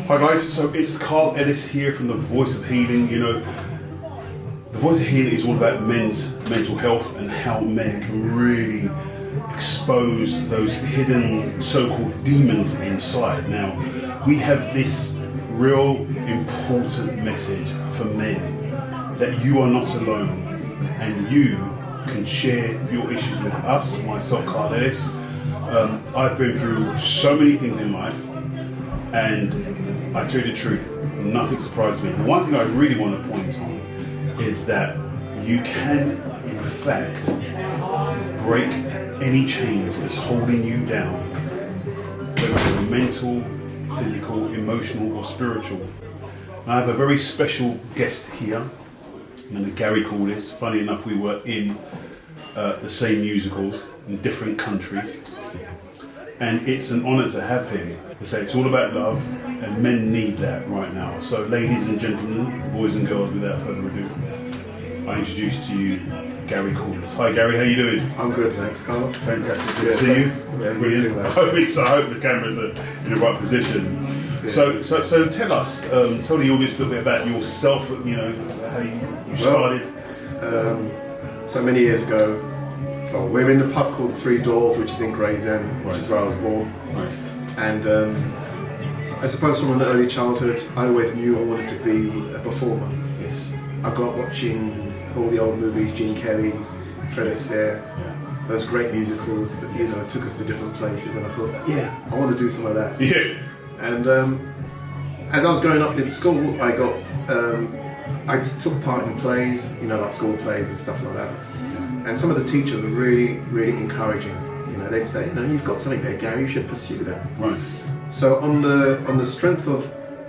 Hi guys, so it's Carl Ellis here from the Voice of Healing. You know, the Voice of Healing is all about men's mental health and how men can really expose those hidden so-called demons inside. Now, we have this real important message for men, that you are not alone and you can share your issues with us, myself, Carl Ellis. I've been through so many things in life, and I tell you the truth, nothing surprised me. The one thing I really want to point on is that you can, in fact, break any chains that's holding you down, whether it's mental, physical, emotional, or spiritual. I have a very special guest here, and Gary Cordice. Funny enough, we were in the same musicals in different countries, and it's an honour to have him. I say it's all about love, and men need that right now. So, ladies and gentlemen, boys and girls, without further ado, I introduce to you Gary Cordice. Hi Gary, how you doing? I'm good, thanks, Carl. Fantastic, good to see you. Yeah, brilliant. I hope the camera's in the right position. Yeah. So tell us, tell the audience a little bit about yourself. You know, how you started. So many years ago, we're in the pub called Three Doors, which is in Gravesend, which is where I was born. Right. And I suppose from an early childhood, I always knew I wanted to be a performer. Yes. I grew up watching all the old movies, Gene Kelly, Fred Astaire, those great musicals that took us to different places, and I thought, yeah, I want to do some of that. Yeah. And as I was growing up in school, I took part in plays, like school plays and stuff like that. And some of the teachers were really, really encouraging. They'd say, you've got something there, Gary, you should pursue that. Right. So on the strength of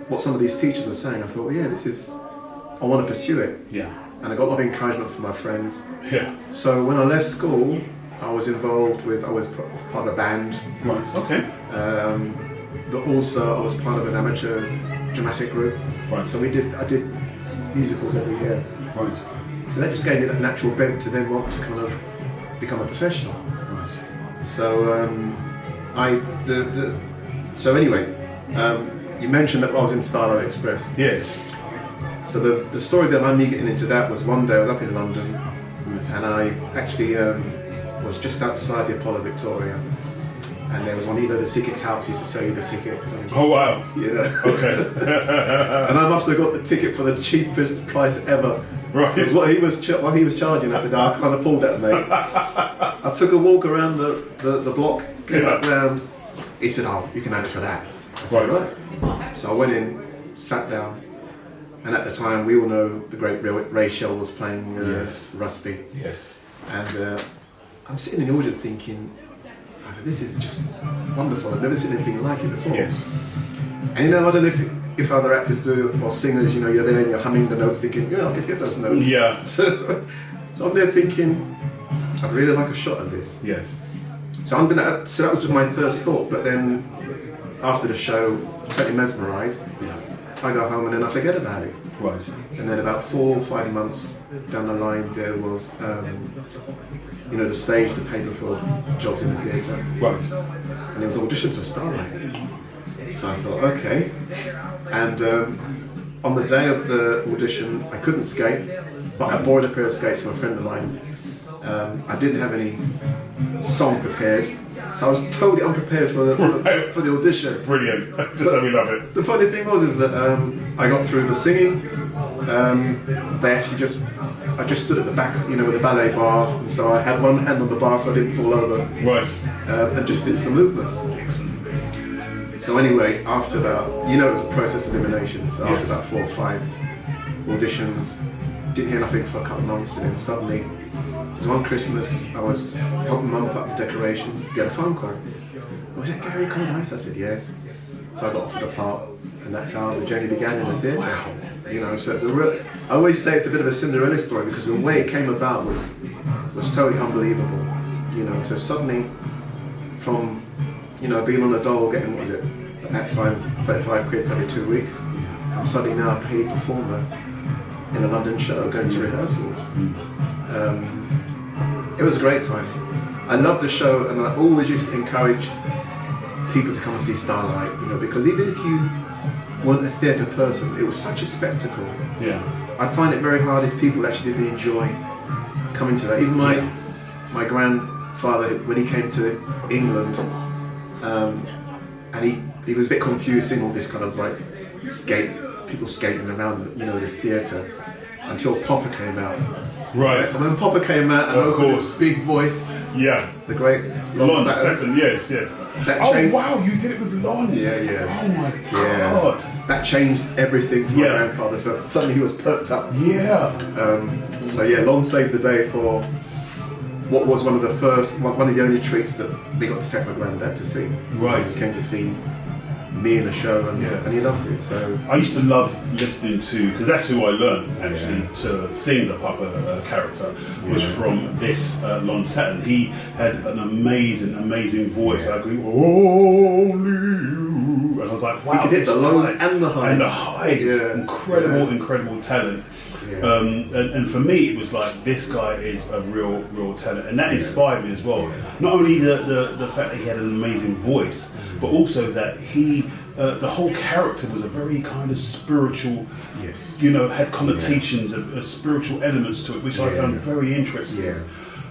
what some of these teachers were saying, I thought, I want to pursue it. Yeah. And I got a lot of encouragement from my friends. Yeah. So when I left school, I was part of a band. Right. Okay. But also I was part of an amateur dramatic group. Right. So I did musicals every year. Right. So that just gave me that natural bent to then want to kind of become a professional. Right. So you mentioned that I was in Starlight Express. Yes. So the story behind me getting into that was one day I was up in London, and I actually was just outside the Apollo Victoria, and there was one of the ticket touts used to sell you the tickets. Oh wow! Okay. And I must have got the ticket for the cheapest price ever. Right. What he was charging. I said, I can't afford that, mate. I took a walk around the block, came back round. He said, you can have it for that. I said, right. So I went in, sat down. And at the time, we all know the great Ray Shell was playing Rusty. Yes. And I'm sitting in the audience thinking, I said, this is just wonderful. I've never seen anything like it before. Yes. And I don't know if other actors do it, or singers, you're there and you're humming the notes thinking, I can hit those notes. Yeah. So I'm there thinking, I'd really like a shot at this. Yes. So that was just my first thought, but then after the show, totally mesmerised. Yeah. I go home and then I forget about it. Right. And then about 4 or 5 months down the line, there was, the stage to pay for jobs in the theatre. Right. And there was auditions for Starlight. So I thought, okay. And on the day of the audition, I couldn't skate, but I borrowed a pair of skates from a friend of mine. I didn't have any song prepared. So I was totally unprepared for the audition. Brilliant. Just so we love it. The funny thing was that I got through the singing. They actually I just stood at the back, with the ballet bar, and so I had one hand on the bar so I didn't fall over. Right. And just did some movements. So anyway, after that, it was a process of elimination. So after about 4 or 5 auditions, didn't hear nothing for a couple of months, and then suddenly, it was one Christmas, I was helping Mum put up the decorations, get a phone call. Was it Gary Cordice? I said yes. So I got offered the part, and that's how the journey began in the theatre. Wow. So it's I always say it's a bit of a Cinderella story because the way it came about was totally unbelievable. So suddenly, from being on a dole, getting at that time 35 quid every 2 weeks, I'm suddenly now a paid performer in a London show, going to rehearsals. It was a great time. I loved the show, and I always used to encourage people to come and see Starlight, because even if you weren't a theatre person, it was such a spectacle. Yeah. I find it very hard if people actually didn't enjoy coming to that. Even my grandfather, when he came to England, and he was a bit confused seeing all this kind of like people skating around, this theatre, until Popper came out. Right. And when Popper came out and opened his big voice, the great Lon Saturn, yes. Wow, you did it with Lon. Yeah. Oh my God. That changed everything for my grandfather. So suddenly he was perked up. Yeah. Lon saved the day for what was one of the only treats that they got to take my granddad to see. Right. He came to see me in a show, and he loved it. So I used to love listening to, because that's who I learned actually to sing the Papa character, was from this Lon Saturn. He had an amazing voice. I grew, only you, and I was like, wow, he could hit the lows and the highs. And the highs, incredible talent. Yeah. And for me, it was like, this guy is a real talent, and that inspired me as well. Not only the fact that he had an amazing voice, but also that he, the whole character was a very kind of spiritual, had connotations of spiritual elements to it, which I found very interesting. Yeah.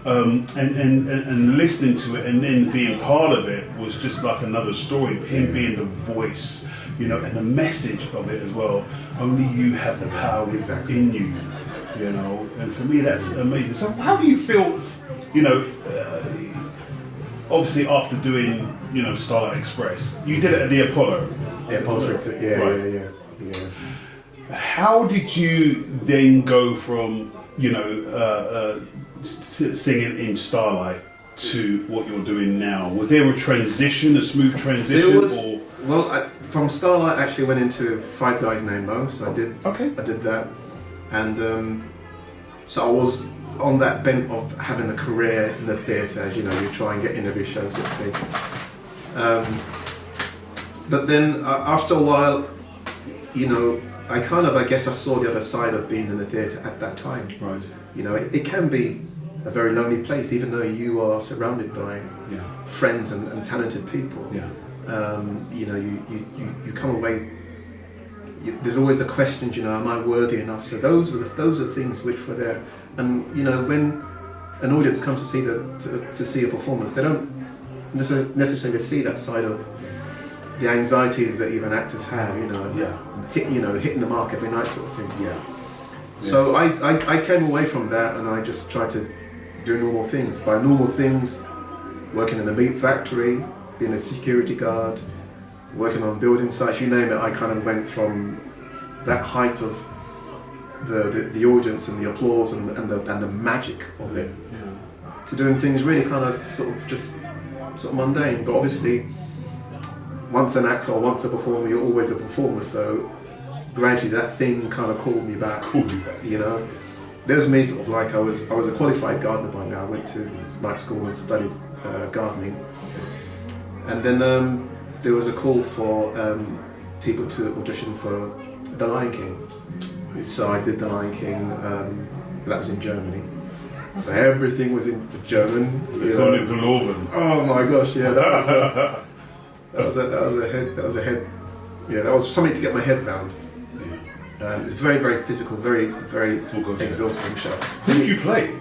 And listening to it and then being part of it was just like another story. Him being the voice, and the message of it as well. Only you have the power in you, And for me, that's amazing. So, how do you feel? Obviously, after doing, Starlight Express, you did it at the Apollo. Yeah, Apollo. Yeah. How did you then go from, singing in Starlight to what you're doing now? Was there a transition, a smooth transition? There was. Well, from Starlight, I actually went into Five Guys Named Mo, so I did that, and so I was on that bent of having a career in the theatre, as you try and get in every show sort of thing. But then after a while, I guess I saw the other side of being in the theatre at that time. Right. It can be a very lonely place, even though you are surrounded by friends and talented people. Yeah. You come away. There's always the questions. Am I worthy enough? So those are things which were there. And when an audience comes to see a performance, they don't necessarily see that side of the anxieties that even actors have. Hitting the mark every night sort of thing. Yeah. Yes. So I came away from that, and I just tried to do normal things. By normal things, working in a meat factory, being a security guard, working on building sites, you name it. I kind of went from that height of the audience and the applause and the magic of it to doing things really kind of sort of mundane. But obviously, once an actor or once a performer, you're always a performer. So gradually, that thing kind of called me back. There's me sort of like I was a qualified gardener by now. I went to night school and studied gardening. And then there was a call for people to audition for The Lion King. So I did The Lion King, that was in Germany. So everything was in German. Oh my gosh, yeah, that was a head. Yeah, that was something to get my head round. It's very, very physical, very, very exhausting show. Who did you play?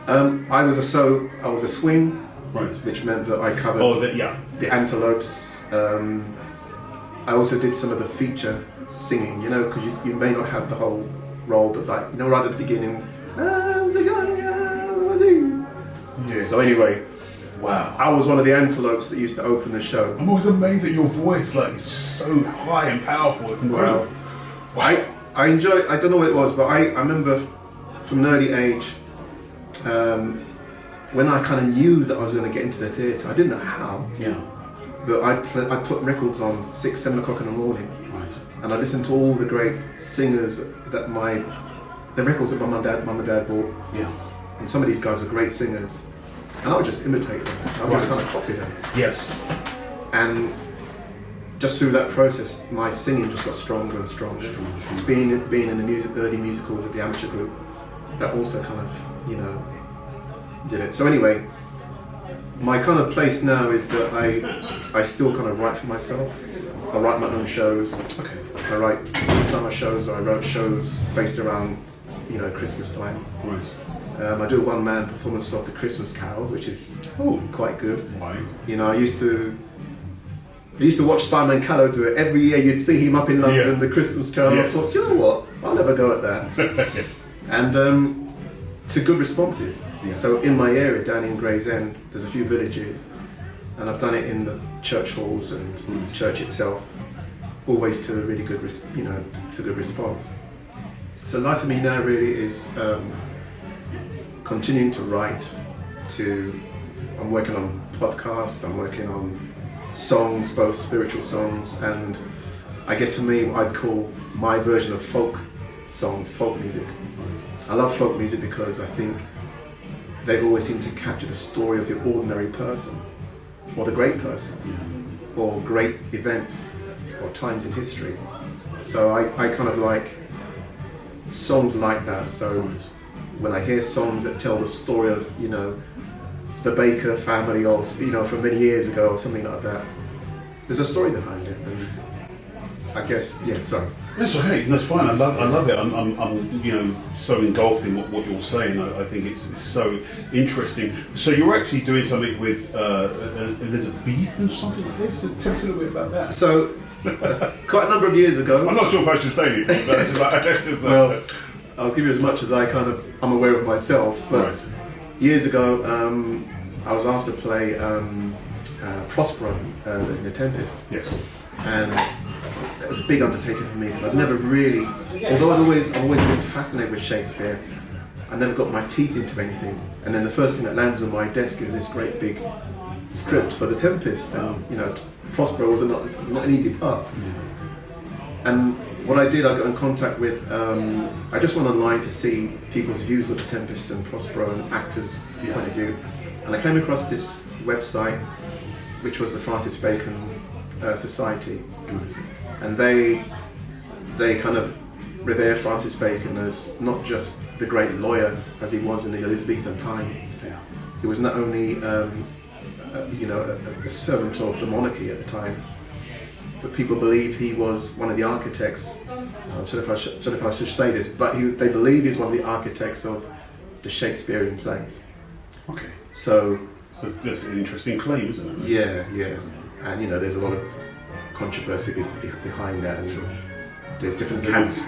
I was a swing. Right. Which meant that I covered the antelopes. I also did some of the feature singing, because you may not have the whole role, but right at the beginning. Yes. So anyway, wow. I was one of the antelopes that used to open the show. I'm always amazed at your voice, it's just so high and powerful. Wow. I enjoy. I don't know what it was, but I remember from an early age. When I kind of knew that I was going to get into the theatre, I didn't know how. Yeah. But I put records on 6, 7 o'clock in the morning. Right. And I listened to all the great singers that the records that mum and dad bought. Yeah. And some of these guys are great singers. And I would just imitate them. I would just kind of copy them. Yes. And just through that process, my singing just got stronger and stronger. Being in the early musicals at the amateur group, that also kind of, did it. So anyway, my kind of place now is that I still kind of write for myself. I write my own shows. Okay. I write summer shows, or I wrote shows based around, Christmas time. Right. I do a one-man performance of the Christmas Carol, which is quite good. Right. I used to watch Simon Callow do it. Every year you'd see him up in London, the Christmas Carol. Yes. I thought, you know what, I'll never go at that. And to good responses. Yeah. So in my area, down in Gravesend, there's a few villages, and I've done it in the church halls and the church itself, always to a really good, to good response. So life for me now really is continuing to write. I'm working on podcasts. I'm working on songs, both spiritual songs, and I guess for me, what I'd call my version of folk songs, folk music. I love folk music because I think they always seem to capture the story of the ordinary person, or the great person, or great events, or times in history. So I kind of like songs like that. So when I hear songs that tell the story of, the Baker family, or, from many years ago, or something like that, there's a story behind it. And I guess, sorry. That's okay. That's fine. I love it. I'm so engulfed in what you're saying. I think it's so interesting. So you're actually doing something with Elizabethan, something like this. Tell us a little bit about that. So quite a number of years ago. I'm not sure if I should say this, but well, I'll give you as much as I'm aware of myself. But years ago, I was asked to play Prospero in The Tempest. Yes. And it was a big undertaking for me because I'd never really, although I've always been fascinated with Shakespeare, I never got my teeth into anything. And then the first thing that lands on my desk is this great big script for The Tempest, and Prospero was not an easy part. And what I did, I got in contact with, I just went online to see people's views of The Tempest and Prospero and actors' point of view, and I came across this website, which was the Francis Bacon Society. And they kind of revere Francis Bacon as not just the great lawyer as he was in the Elizabethan time. Yeah. He was not only a servant of the monarchy at the time, but people believe he was one of the architects. I'm not sure if I should say this, but they believe he's one of the architects of the Shakespearean plays. Okay. So that's an interesting claim, isn't it? Yeah. And there's a lot of controversy behind that, and there's different camps.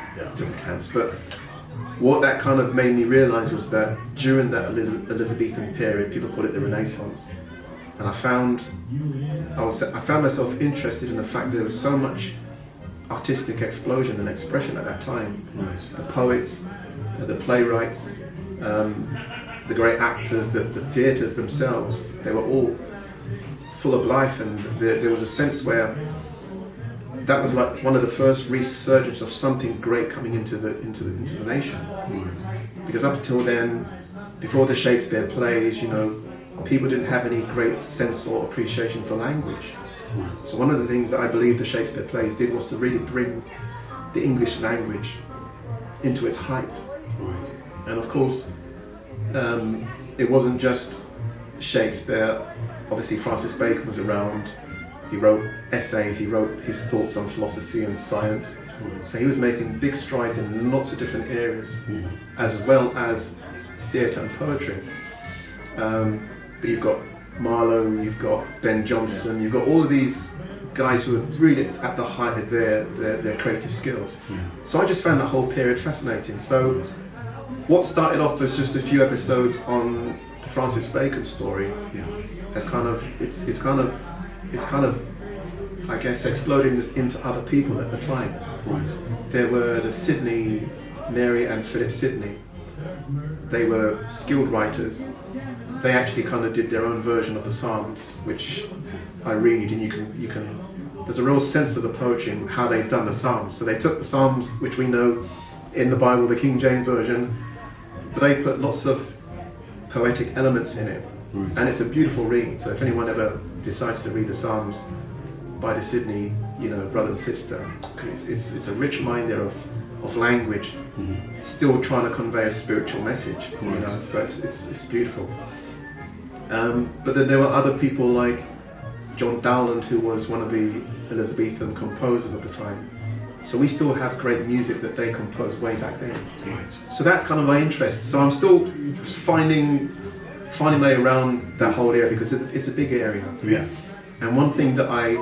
But what that kind of made me realise was that during that Elizabethan period, people call it the Renaissance, and I found myself interested in the fact that there was so much artistic explosion and expression at that time. Right. The poets, the playwrights, the great actors, the theatres themselves, they were all full of life, and there was a sense where that was like one of the first resurgence of something great coming into the nation. Because up until then, before the Shakespeare plays, people didn't have any great sense or appreciation for language. So one of the things that I believe the Shakespeare plays did was to really bring the English language into its height. And of course, it wasn't just Shakespeare. Obviously Francis Bacon was around. He wrote essays, he wrote his thoughts on philosophy and science. So he was making big strides in lots of different areas, as well as theatre and poetry. But you've got Marlowe, you've got Ben Jonson, you've got all of these guys who are really at the height of their creative skills. So I just found that whole period fascinating. So what started off as just a few episodes on the Francis Bacon story has kind of, I guess, exploding into other people at the time. There were the Mary and Philip Sidney. They were skilled writers. They actually kind of did their own version of the Psalms, which I read, and you can. There's a real sense of the poetry in how they've done the Psalms. So they took the Psalms, which we know in the Bible, the King James Version, but they put lots of poetic elements in it, and it's a beautiful read. So if anyone ever decides to read the Psalms by the Sidney, brother and sister, it's a rich reminder of language, still trying to convey a spiritual message. So it's beautiful. But then there were other people like John Dowland, who was one of the Elizabethan composers of the time. So we still have great music that they composed way back then. Right. So that's kind of my interest. So I'm still finding my way around that whole area because it's a big area. Yeah. And one thing that I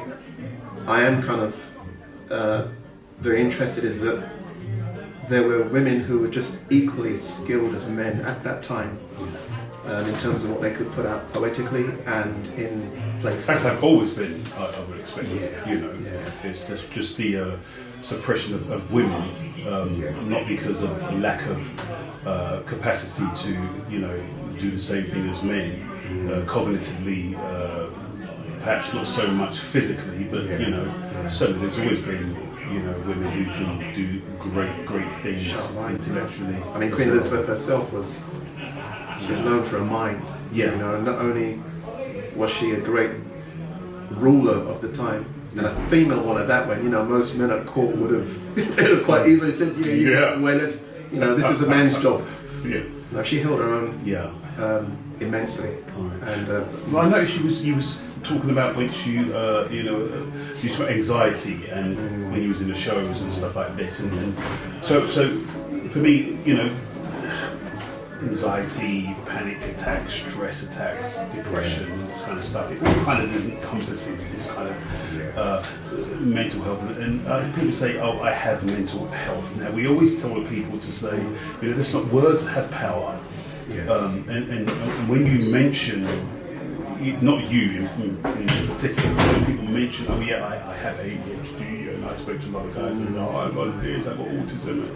am kind of very interested is that there were women who were just equally as skilled as men at that time in terms of what they could put out poetically and in play. As have always been, I would expect. Yeah. You know, it's just the suppression of women, not because of a lack of capacity to, you know, do the same thing as men, cognitively, perhaps not so much physically, but you know, certainly there's always been, you know, women who can do great things intellectually. I mean, Queen Elizabeth herself was known for her mind. Yeah. You know, not only was she a great ruler of the time, and a female one at that way. You know, most men at court would have quite easily said, you get out of the way, let's, you know, this is a man's job. Yeah. No, she held her own immensely. Right. And well, I noticed you was talking about which you know, you talk about anxiety and when you was in the shows and stuff like this, and so for me, you know, anxiety, panic attacks, stress attacks, depression, this kind of stuff, it all kind of encompasses this kind of mental health. And people say, oh, I have mental health. Now, we always tell the people to say, you know, that's not, words have power. Yes. And when you mention, not you in particular, when people mention, oh yeah, I have ADHD, and I spoke to some other guys and oh, I've got this, I've got autism.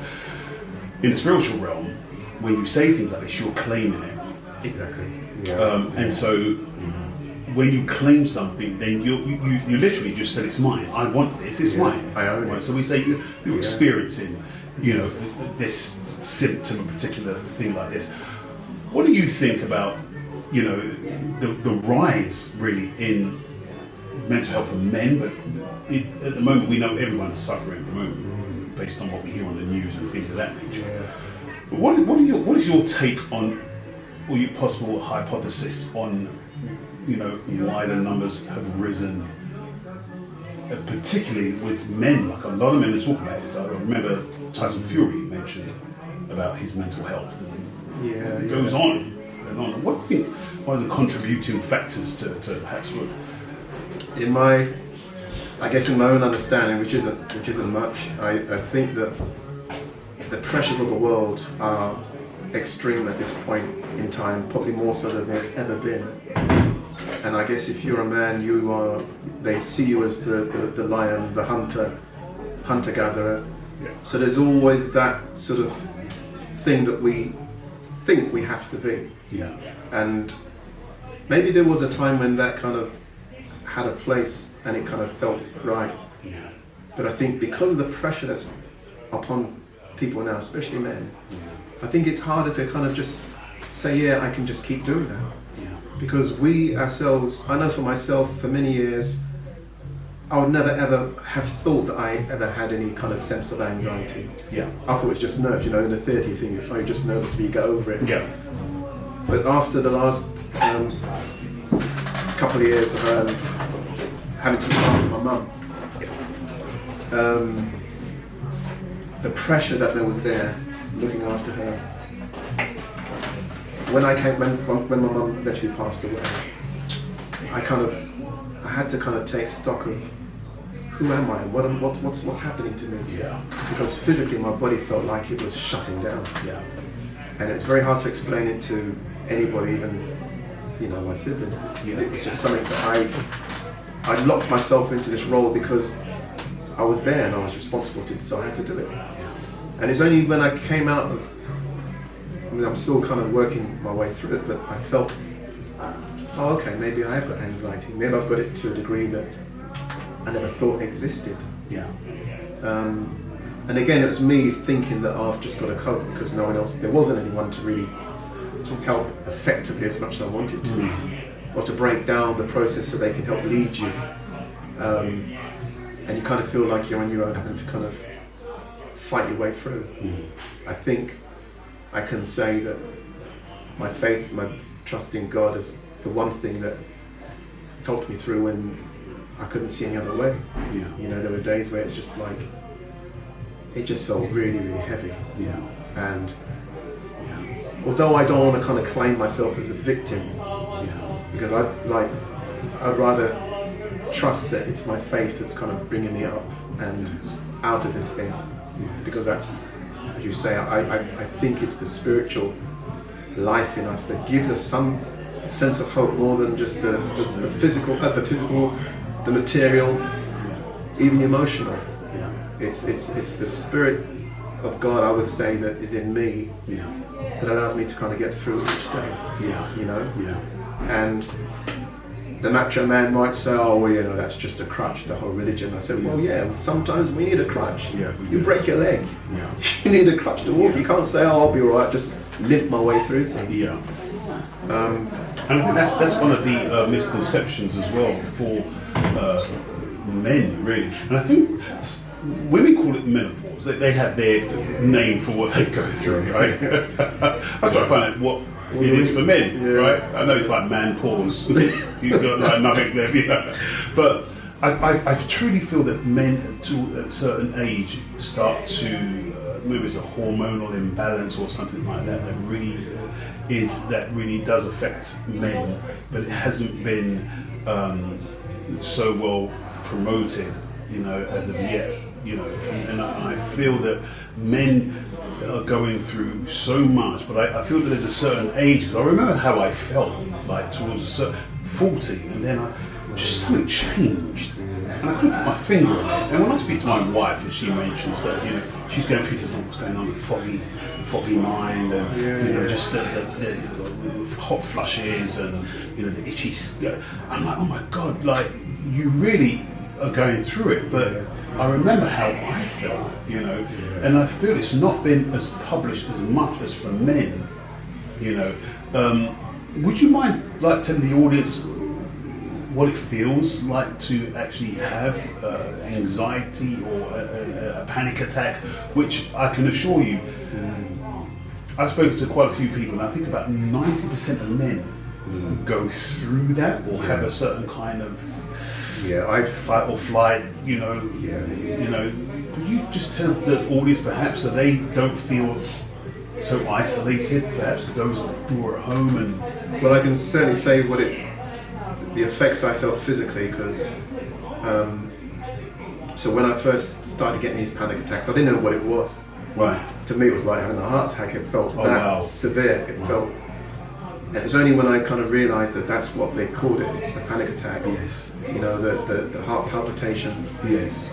In the spiritual realm, when you say things like this, you're claiming it. Exactly. And so when you claim something, then you literally just said, it's mine. I want this. It's mine. I own it. So we say you're experiencing, you know, this symptom, a particular thing like this. What do you think about, you know, the rise really in mental health for men? But at the moment, we know everyone's suffering at the moment, based on what we hear on the news and things of that nature. Yeah. But what is your take on, or your possible hypothesis on, you know, why the numbers have risen, particularly with men? Like a lot of men are talking about it. I remember Tyson Fury mentioned about his mental health. And it goes on and on. What do you think are the contributing factors to perhaps what? In my own understanding, which isn't much, I think that the pressures of the world are extreme at this point in time, probably more so than they've ever been. And I guess if you're a man, they see you as the lion, the hunter-gatherer. Yeah. So there's always that sort of thing that we think we have to be. Yeah. And maybe there was a time when that kind of had a place and it kind of felt right. Yeah. But I think because of the pressure that's upon people now, especially men, I think it's harder to kind of just say, yeah, I can just keep doing that. Yeah. Because we ourselves, I know for myself, for many years, I would never ever have thought that I ever had any kind of sense of anxiety. Yeah. I thought it's just nerves, you know, in the 30 thing, it's, oh, you're just nervous, but you get over it. Yeah. But after the last couple of years of having to look after my mum, the pressure that there was there, looking after her. When my mum eventually passed away, I had to kind of take stock of who am I and what's happening to me. Yeah. Because physically my body felt like it was shutting down. Yeah. And it's very hard to explain it to anybody, even, you know, my siblings. Yeah. It was just something that I locked myself into this role because I was there and I was responsible to, so I had to do it. And it's only when I came out of, I mean, I'm still kind of working my way through it, but I felt, oh, okay, maybe I have got anxiety. Maybe I've got it to a degree that I never thought existed. Yeah. And again, it was me thinking that I've just got to cope because no one else, there wasn't anyone to really help effectively as much as I wanted to, or to break down the process so they can help lead you. And you kind of feel like you're on your own, having to kind of fight your way through. I think I can say that my faith, my trust in God is the one thing that helped me through when I couldn't see any other way. Yeah. You know, there were days where it's just like, it just felt really, really heavy. Yeah. And although I don't want to kind of claim myself as a victim, because I'd rather trust that it's my faith that's kind of bringing me up and out of this thing, because that's, as you say, I think it's the spiritual life in us that gives us some sense of hope more than just the physical, the material, even the emotional. It's the spirit of God, I would say, that is in me that allows me to kind of get through each day. You know? And the macho man might say, oh, well, you know, that's just a crutch, the whole religion. I said, well, yeah, sometimes we need a crutch. You break your leg. You need a crutch to walk. You can't say, oh, I'll be all right, just limp my way through things. And I think that's one of the misconceptions as well for men, really. And I think women call it menopause. They have their name for what they go through, right? I try to find out what it is for men, right? I know it's like man pause. You've got like nothing there, you know. But I truly feel that men to a certain age start to maybe it's a hormonal imbalance or something like that that really does affect men, but it hasn't been so well promoted, you know, as of yet. You know, and I feel that men are going through so much, but I feel that there's a certain age, because I remember how I felt like towards a certain 40, and then just something changed, and I couldn't put my finger on it. And when I speak to my wife, and she mentions that, you know, she's going through this, what's going on with foggy mind, and you know, just the hot flushes, and you know, the itchy. I'm like, oh my God, like you really are going through it, but. I remember how I felt, you know, and I feel it's not been as published as much as for men, you know. Would you mind, like, telling the audience what it feels like to actually have anxiety or a panic attack, which I can assure you, I've spoken to quite a few people, and I think about 90% of men go through that or have a certain kind of fight or flight, you know. You know, could you just tell the audience perhaps so they don't feel so isolated, perhaps those who are at home? And well, I can certainly say the effects I felt physically, because so when I first started getting these panic attacks, I didn't know what it was. Right. To me, it was like having a heart attack. It felt severe. It felt. And it was only when I kind of realised that that's what they called it, the panic attack. Yes. You know, the heart palpitations. Yes.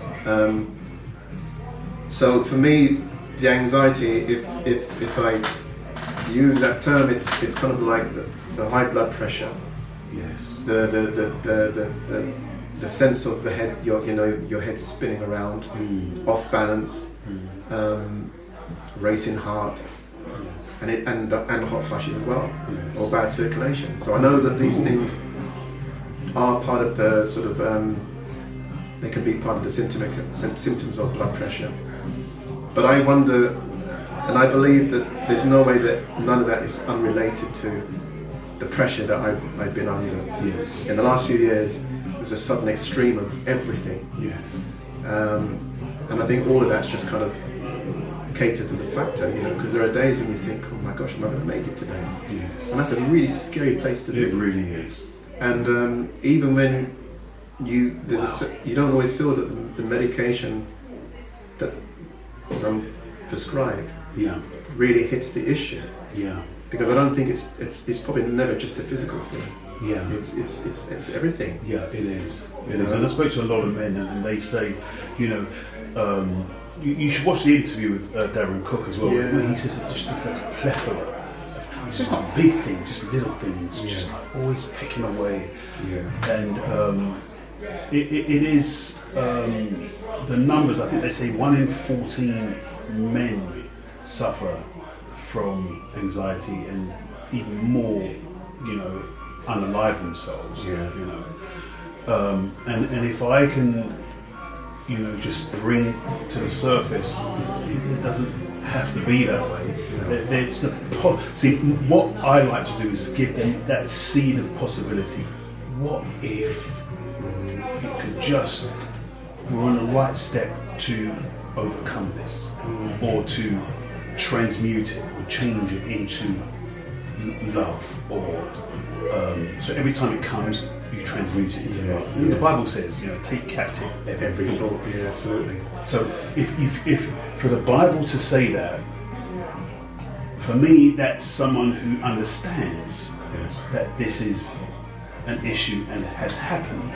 So for me, the anxiety, if I use that term, it's kind of like the high blood pressure. Yes. The sense of the head, your head spinning around, off balance, racing heart. And hot flushes as well, or bad circulation. So I know that these things are part of the sort of, they can be part of the symptoms of blood pressure. But I wonder, and I believe that there's no way that none of that is unrelated to the pressure that I've been under. Yes. In the last few years, it was a sudden extreme of everything. Yes. And I think all of that's just kind of cater to the factor, you know, because there are days when you think, oh my gosh, am I going to make it today? Yes. And that's a really scary place to be. It really is. And even when you don't always feel that the medication that some prescribe really hits the issue. Yeah. Because I don't think it's probably never just a physical thing. Yeah. It's everything. Yeah, it is. It is. And I spoke to a lot of men, and they say, you know, you should watch the interview with Darren Cook as well. Yeah. He says it's just like a plethora. It's just not big things, just little things, just like always picking away. Yeah. And it is the numbers. I think they say 1 in 14 men suffer from anxiety, and even more, you know, unalive themselves. Yeah. You know, and if I can, you know, just bring to the surface, it doesn't have to be that way. It's see, what I like to do is give them that seed of possibility. What if it could we're on the right step to overcome this, or to transmute it, or change it into love, or so every time it comes, you transmute it into love. And the Bible says, take captive every thought. Yeah, absolutely. So if for the Bible to say that, for me, that's someone who understands that this is an issue and has happened.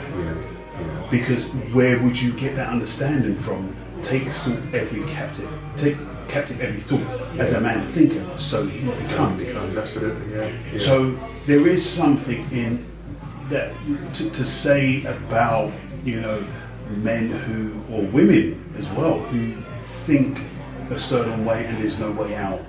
Because where would you get that understanding from? Take captive every thought, as a man thinketh, so he becomes. Absolutely, yeah. So there is something in that to say about, men who, or women as well, who think a certain way and there's no way out.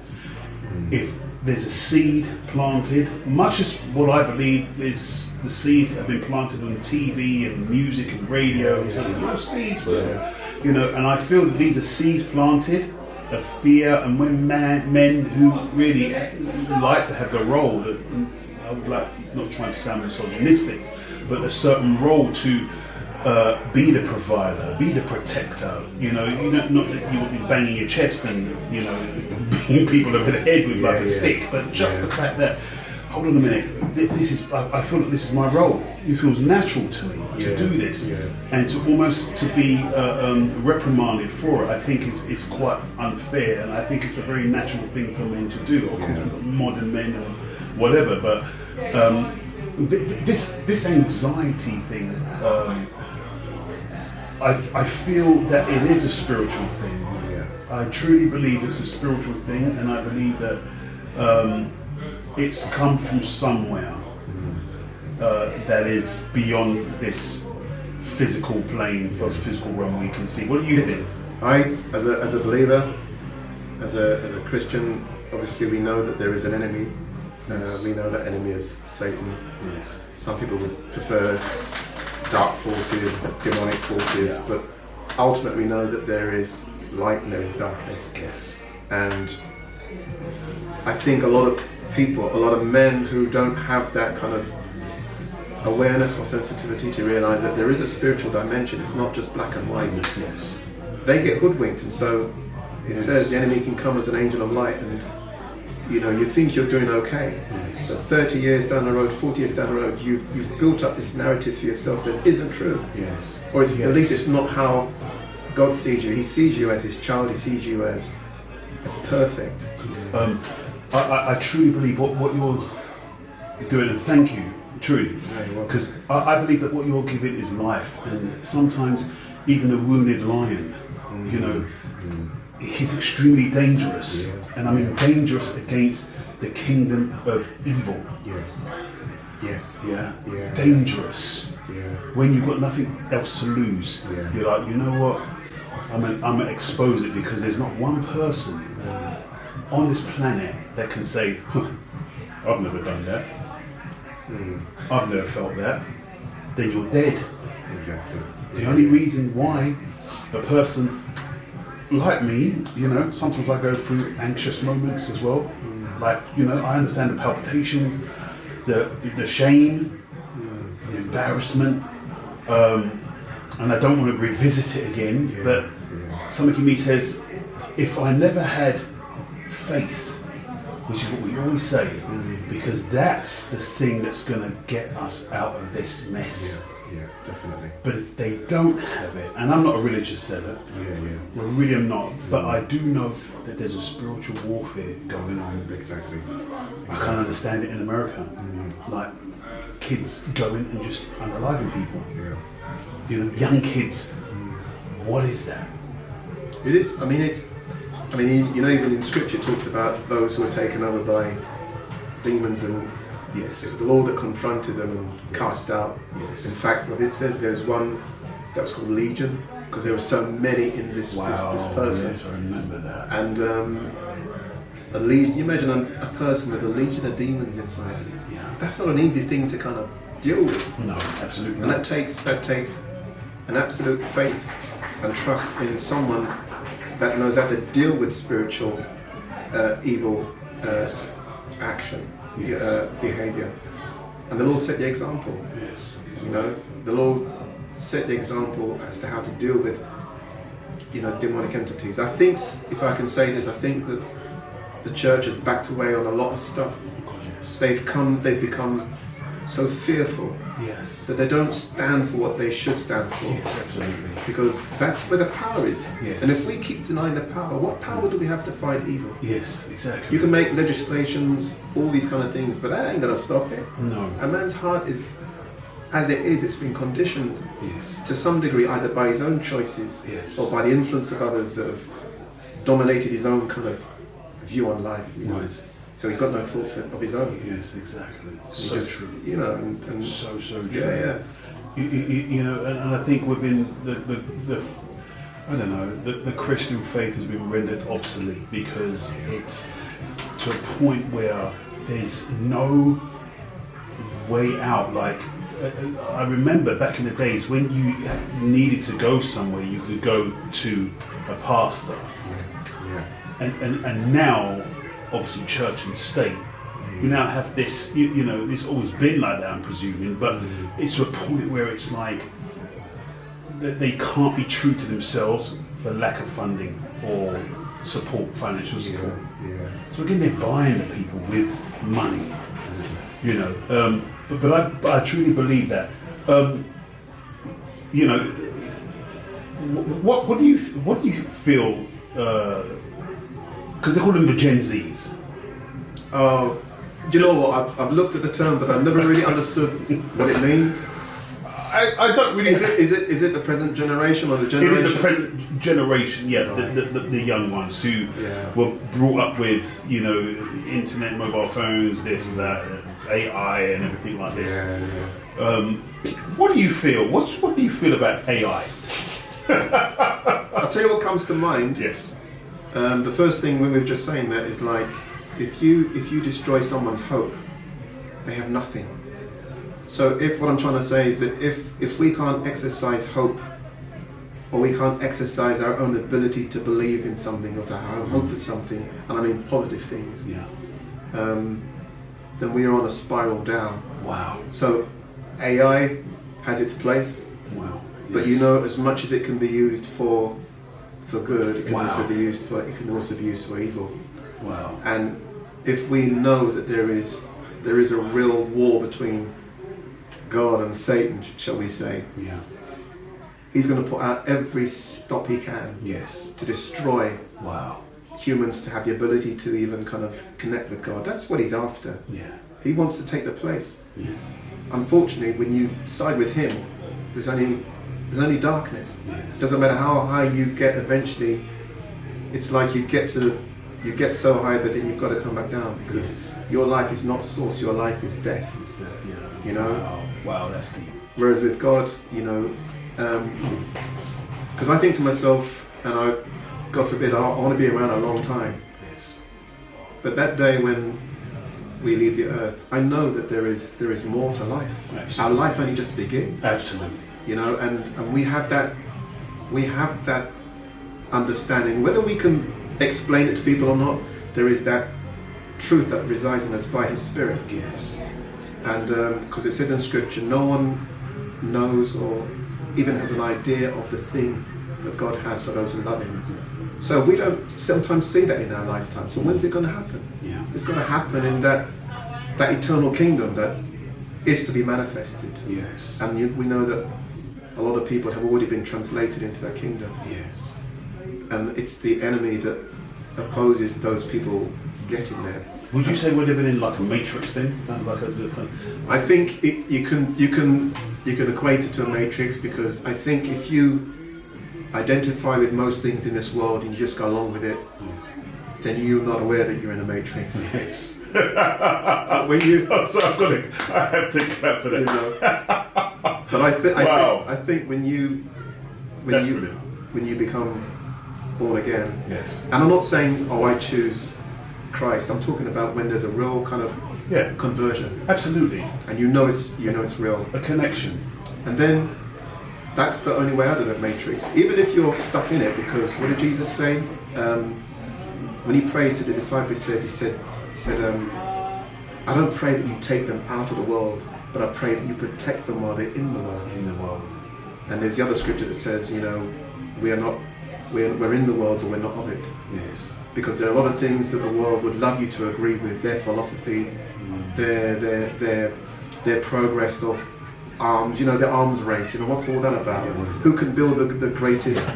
If there's a seed planted, much as what I believe is the seeds that have been planted on TV and music and radio, and seeds, and I feel that these are seeds planted of fear, and when men who really like to have the role, that I would like, not trying to sound misogynistic, but a certain role to be the provider, be the protector. Not that you're banging your chest and beating people over the head with a stick, but just the fact that, hold on a minute, I feel that this is my role. It feels natural to me to do this, and to almost to be reprimanded for it. I think is quite unfair, and I think it's a very natural thing for men to do. Of course, modern men or whatever, but this anxiety thing. I feel that it is a spiritual thing. I truly believe it's a spiritual thing, and I believe that it's come from somewhere that is beyond this physical plane, physical realm we can see. What do you think? As a believer, as a Christian, obviously we know that there is an enemy. We know that enemy is Satan. Some people would prefer dark forces, demonic forces, but ultimately we know that there is light and there is darkness. And I think a lot of people, a lot of men who don't have that kind of awareness or sensitivity to realize that there is a spiritual dimension, it's not just black and white. They get hoodwinked, and so it says the enemy can come as an angel of light, and you think you're doing okay, but 30 years down the road, 40 years down the road, you've built up this narrative for yourself that isn't true. Or at least it's not how God sees you. He sees you as his child, he sees you as perfect. I truly believe what you're doing, and thank you, truly, because I believe that what you're giving is life, and sometimes even a wounded lion, he's extremely dangerous, and I mean dangerous against the kingdom of evil. Dangerous. When you've got nothing else to lose, you're like, you know what? I'm gonna expose it, because there's not one person on this planet that can say, I've never done that. I've never felt that. Then you're dead. Exactly. The only reason why a person like me, sometimes I go through anxious moments as well. Like, I understand the palpitations, the shame, the embarrassment, and I don't want to revisit it again, but something in me says, if I never had faith, which is what we always say, because that's the thing that's going to get us out of this mess. Yeah, definitely. But if they don't have it, and I'm not a religious seller, I really am not, but I do know that there's a spiritual warfare going on. Exactly. I can't understand it in America. Like kids going and just unaliving people. Young kids. What is that? It is. Even in scripture it talks about those who are taken over by demons, and it was the Lord that confronted them and cast out. In fact, what it says, there's one that was called Legion, because there were so many in this person. Yes, I remember that. And you imagine a person with a legion of demons inside you. That's not an easy thing to kind of deal with. No, absolutely. And that takes an absolute faith and trust in someone that knows how to deal with spiritual evil action, behavior. And the Lord set the example. The Lord set the example as to how to deal with, demonic entities. I think, if I can say this, I think that the church has backed away on a lot of stuff. They've become so fearful that they don't stand for what they should stand for. Yes, absolutely. Because that's where the power is. Yes. And if we keep denying the power, what power do we have to fight evil? Yes, exactly. You can make legislations, all these kind of things, but that ain't going to stop it. No. A man's heart is, as it is, it's been conditioned to some degree either by his own choices or by the influence of others that have dominated his own kind of view on life. Right. So he's got no thoughts of his own. Yes, exactly. So just, true. And So true. Yeah. And I think within the Christian faith has been rendered obsolete because it's to a point where there's no way out. Like, I remember back in the days when you needed to go somewhere, you could go to a pastor. And now, obviously, church and state, you now have this, it's always been like that, I'm presuming, but it's to a point where it's like they can't be true to themselves for lack of funding or support, financial support. So again, they're buying the people with money, but I truly believe that. What do you feel? Because they call them the Gen Zs. Do you know what? I've looked at the term, but I've never really understood what it means. I don't really. Is it the present generation or the generation? It is the present generation. Yeah, right. the young ones who were brought up with internet, mobile phones, this, that, AI, and everything like this. What do you feel? What do you feel about AI? I'll tell you what comes to mind. Yes. The first thing we were just saying that is like, if you destroy someone's hope, they have nothing. So what I'm trying to say is that if we can't exercise hope, or we can't exercise our own ability to believe in something or to have hope for something, and I mean positive things, then we are on a spiral down. Wow. So AI has its place. Wow. But as much as it can be used for good, it can also be used for evil. Wow. And if we know that there is a real war between God and Satan, shall we say, he's going to put out every stop he can to destroy humans to have the ability to even kind of connect with God. That's what he's after. He wants to take the place. Unfortunately, when you side with him, there's only darkness. Doesn't matter how high you get eventually, it's like you get so high, but then you've got to come back down because your life is not source, your life is death. Wow, that's deep. Whereas with God, because I think to myself, and God forbid, I want to be around a long time. But that day when we leave the earth, I know that there is more to life. Absolutely. Our life only just begins. Absolutely. And we have that understanding, whether we can explain it to people or not. There is that truth that resides in us by His Spirit. Yes. And because it said in Scripture, no one knows or even has an idea of the things that God has for those who love Him. So we don't sometimes see that in our lifetime. So when's it going to happen? It's going to happen in that eternal kingdom that is to be manifested. Yes. And we know that a lot of people have already been translated into that kingdom. Yes. And it's the enemy that opposes those people getting there. Would you say we're living in like a matrix then? I think you can equate it to a matrix, because I think if you identify with most things in this world and you just go along with it, then you're not aware that you're in a matrix. Yes. But when you, so I have to clap for that. But I think when you become born again, and I'm not saying I choose Christ. I'm talking about when there's a real kind of conversion. Absolutely. And you know it's real. A connection. And then that's the only way out of that matrix. Even if you're stuck in it, because what did Jesus say? When He prayed to the disciples, He said, I don't pray that you take them out of the world, but I pray that you protect them while they're in the world. And there's the other scripture that says, you know, we're in the world, but we're not of it. Yes. Because there are a lot of things that the world would love you to agree with, their philosophy, their progress of arms, you know, the arms race, you know, what's all that about? Who can build the greatest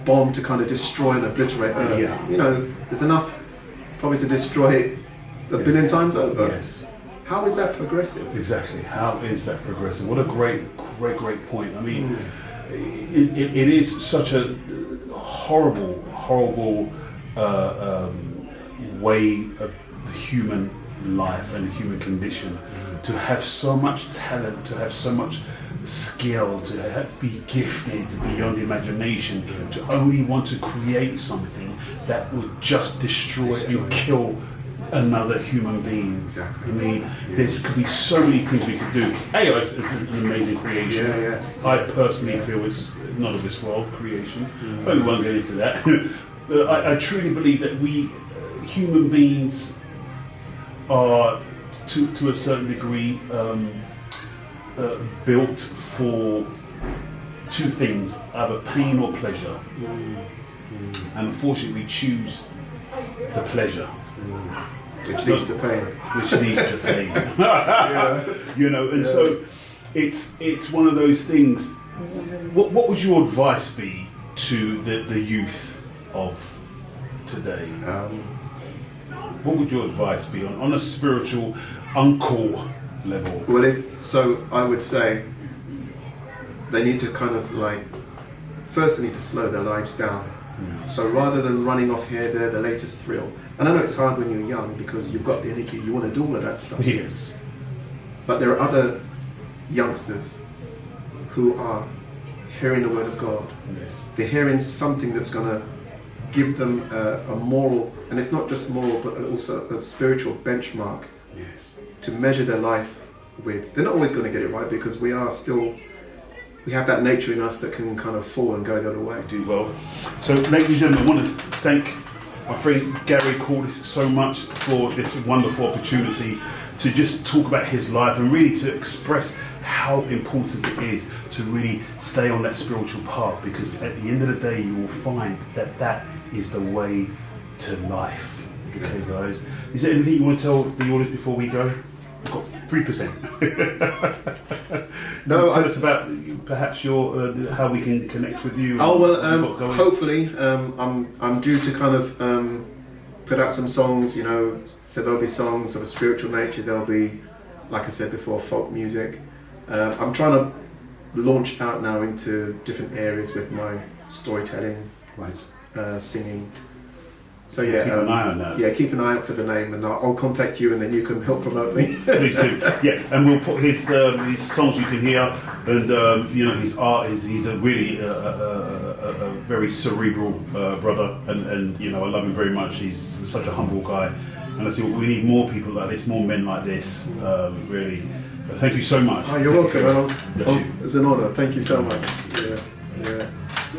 bomb to kind of destroy and obliterate Earth? Yeah. You know, there's enough probably to destroy it a billion times over. Yes. How is that progressive? Exactly. How is that progressive? What a great point. I mean, it is such a horrible way of human life and human condition, to have so much talent, to have so much skill, to be gifted beyond imagination, to only want to create something that would just destroy and kill another human being. Exactly. I mean, there could be so many things we could do. AI is an amazing creation. Yeah. I personally feel it's not of this world creation, but we won't get into that. But I truly believe that we human beings are, to a certain degree, built for two things: either pain or pleasure. And unfortunately, we choose the pleasure. Which leads to pain. Which leads to pain. You know, and so it's one of those things. What would your advice be to the youth of today? What would your advice be on a spiritual uncle level? Well, I would say they need to kind of first they need to slow their lives down. So rather than running off here, there, the latest thrill. And I know it's hard when you're young because you've got the energy, you want to do all of that stuff. Yes. But there are other youngsters who are hearing the word of God. Yes. They're hearing something that's going to give them a moral, and it's not just moral, but also a spiritual benchmark to measure their life with. They're not always going to get it right because we have that nature in us that can kind of fall and go the other way. Do well. So, ladies and gentlemen, I want to thank my friend Gary Cordice so much for this wonderful opportunity to just talk about his life and really to express how important it is to really stay on that spiritual path, because at the end of the day you will find that is the way to life. Okay, guys. Is there anything you want to tell the audience before we go? We've got 3%. No, tell us about perhaps your how we can connect with you. Oh well, hopefully I'm due to kind of put out some songs. You know, so there'll be songs of a spiritual nature. There'll be, like I said before, folk music. I'm trying to launch out now into different areas with my storytelling, singing. So yeah, keep an eye on that. Yeah, keep an eye out for the name, and I'll contact you, and then you can help promote me. Please do. Yeah, and we'll put his songs you can hear, and you know, his art is he's a really a very cerebral brother, and you know, I love him very much. He's such a humble guy, and I see we need more people like this, more men like this, really. But thank you so much. Oh, you're welcome. It's an honour. Thank you so much. Yeah.